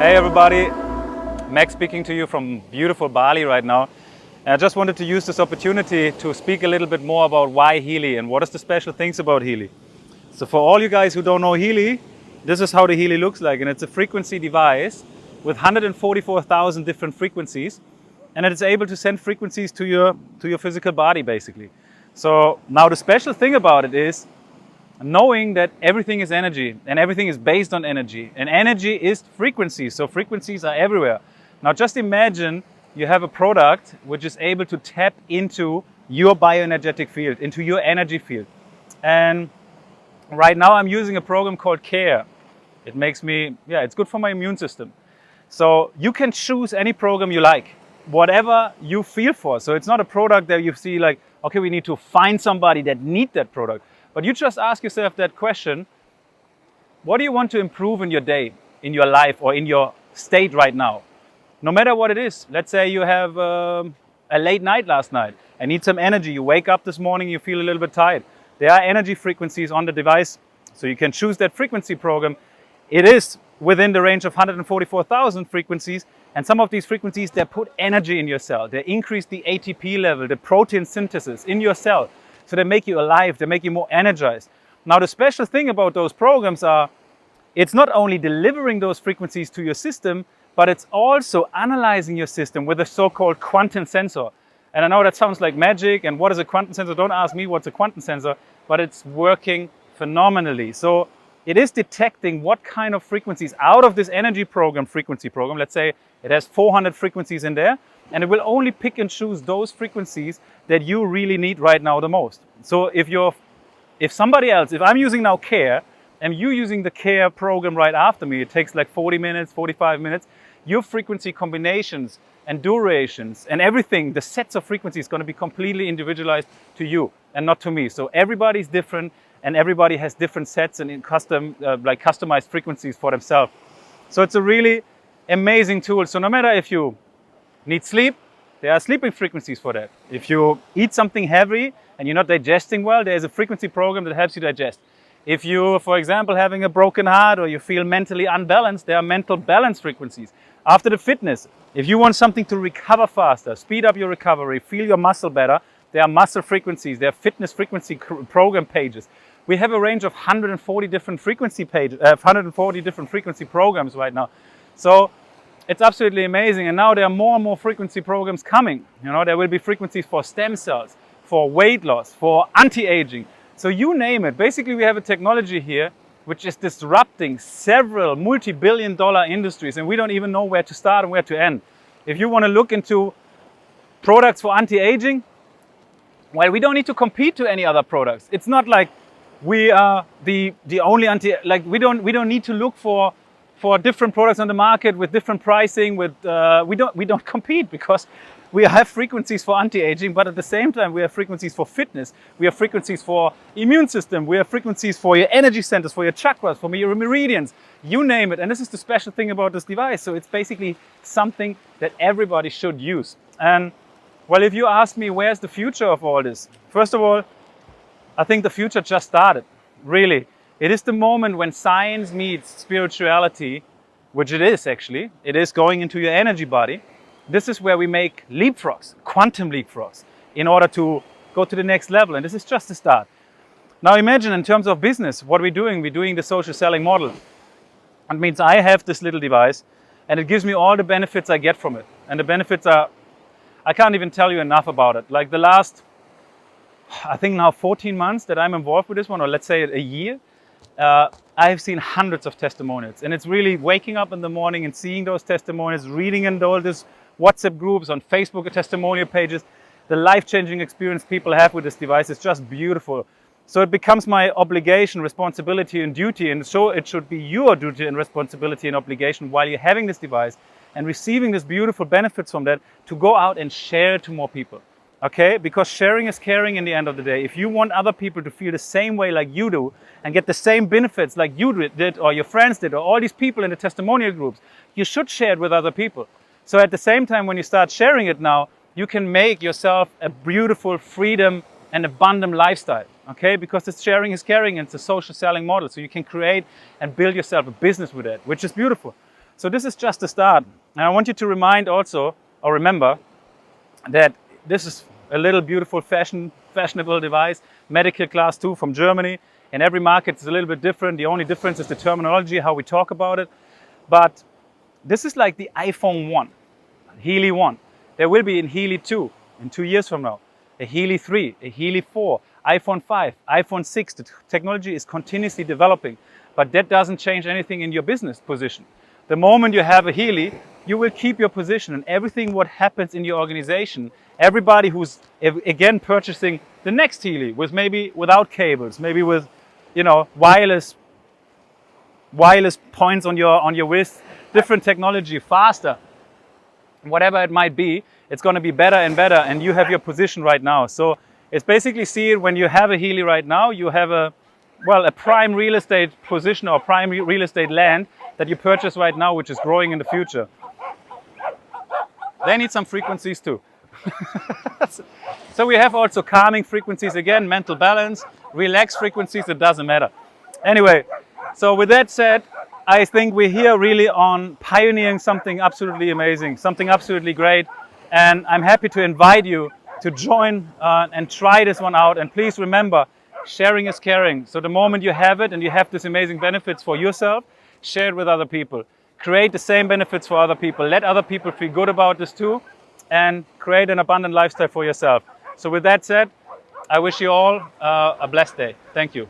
Hey everybody, Max speaking to you from beautiful Bali right now. And I just wanted to use this opportunity to speak a little bit more about why Healy and what is the special things about Healy. So for all you guys who don't know Healy, this is how the Healy looks like, and it's a frequency device with 144,000 different frequencies, and it is able to send frequencies to your physical body basically. So now the special thing about it is knowing that everything is energy and everything is based on energy, and energy is frequency, so frequencies are everywhere. Now just imagine you have a product which is able to tap into your bioenergetic field, into your energy field. And right now I'm using a program called CARE. It makes me, it's good for my immune system. So you can choose any program you like, whatever you feel for. So it's not a product that you see like, okay, we need to find somebody that needs that product. But you just ask yourself that question, what do you want to improve in your day, in your life, or in your state right now? No matter what it is. Let's say you have a late night last night and need some energy. You wake up this morning, you feel a little bit tired. There are energy frequencies on the device, so you can choose that frequency program. It is within the range of 144,000 frequencies, and some of these frequencies, they put energy in your cell. They increase the ATP level, the protein synthesis in your cell. So they make you alive, they make you more energized. Now the special thing about those programs are, it's not only delivering those frequencies to your system, but it's also analyzing your system with a so-called quantum sensor. And I know that sounds like magic, and what is a quantum sensor? Don't ask me what's a quantum sensor, but it's working phenomenally. So it is detecting what kind of frequencies out of this energy program, frequency program, let's say it has 400 frequencies in there, and it will only pick and choose those frequencies that you really need right now the most. So if somebody else, if I'm using now CARE, and you using the CARE program right after me, it takes like 40 minutes, 45 minutes, your frequency combinations and durations and everything, the sets of frequencies is going to be completely individualized to you and not to me. So everybody's different, and everybody has different sets and customized frequencies for themselves. So it's a really amazing tool. So no matter if you need sleep, there are sleeping frequencies for that. If you eat something heavy and you're not digesting well, there's a frequency program that helps you digest. If you, for example, having a broken heart or you feel mentally unbalanced, there are mental balance frequencies. After the fitness, if you want something to recover faster, speed up your recovery, feel your muscle better, there are muscle frequencies, there are fitness frequency program pages. We have a range of 140 different frequency pages, 140 different frequency programs right now. So it's absolutely amazing. And now there are more and more frequency programs coming. You know, there will be frequencies for stem cells, for weight loss, for anti-aging. So you name it. Basically, we have a technology here which is disrupting several multi-billion-dollar industries, and we don't even know where to start and where to end. If you want to look into products for anti-aging, well, we don't need to compete to any other products. It's not like we are the only we don't need to look for different products on the market with different pricing. We don't compete, because we have frequencies for anti-aging, but at the same time we have frequencies for fitness, we have frequencies for immune system, we have frequencies for your energy centers, for your chakras, for your meridians, you name it. And this is the special thing about this device. So it's basically something that everybody should use. And well, if you ask me where's the future of all this, first of all, I think the future just started, really. It is the moment when science meets spirituality, which it is actually. It is going into your energy body. This is where we make leapfrogs, quantum leapfrogs, in order to go to the next level. And this is just the start. Now imagine in terms of business, what we're doing. We're doing the social selling model. That means I have this little device, and it gives me all the benefits I get from it. And the benefits are, I can't even tell you enough about it. Like the last, I think now 14 months that I'm involved with this one, or let's say a year, I have seen hundreds of testimonials. And it's really waking up in the morning and seeing those testimonials, reading in all these WhatsApp groups, on Facebook testimonial pages, the life-changing experience people have with this device is just beautiful. So it becomes my obligation, responsibility and duty, and so it should be your duty and responsibility and obligation while you're having this device and receiving these beautiful benefits from that, to go out and share it to more people. Okay, because sharing is caring in the end of the day. If you want other people to feel the same way like you do and get the same benefits like you did, or your friends did, or all these people in the testimonial groups, you should share it with other people. So at the same time, when you start sharing it now, you can make yourself a beautiful freedom and abundant lifestyle. Okay, because it's sharing is caring, and it's a social selling model. So you can create and build yourself a business with it, which is beautiful. So this is just the start. And I want you to remind also, or remember, that this is a little beautiful fashionable device, medical class 2 from Germany. In every market it's a little bit different. The only difference is the terminology, how we talk about it. But this is like the iPhone 1, Healy 1. There will be in Healy 2 in 2 years from now, a Healy 3, a Healy 4, iPhone 5, iPhone 6. The technology is continuously developing, but that doesn't change anything in your business position. The moment you have a Healy, you will keep your position, and everything what happens in your organization, everybody who's again purchasing the next Healy with maybe without cables, maybe with, wireless points on your wrist, different technology, faster, whatever it might be, it's going to be better and better, and you have your position right now. So it's basically, see it when you have a Healy right now, you have a prime real estate position or prime real estate land that you purchase right now, which is growing in the future. They need some frequencies too. So we have also calming frequencies, again, mental balance, relaxed frequencies, it doesn't matter. Anyway, so with that said, I think we're here really on pioneering something absolutely amazing, something absolutely great. And I'm happy to invite you to join and try this one out. And please remember, sharing is caring. So the moment you have it and you have these amazing benefits for yourself, share it with other people. Create the same benefits for other people. Let other people feel good about this too. And create an abundant lifestyle for yourself. So with that said, I wish you all a blessed day. Thank you.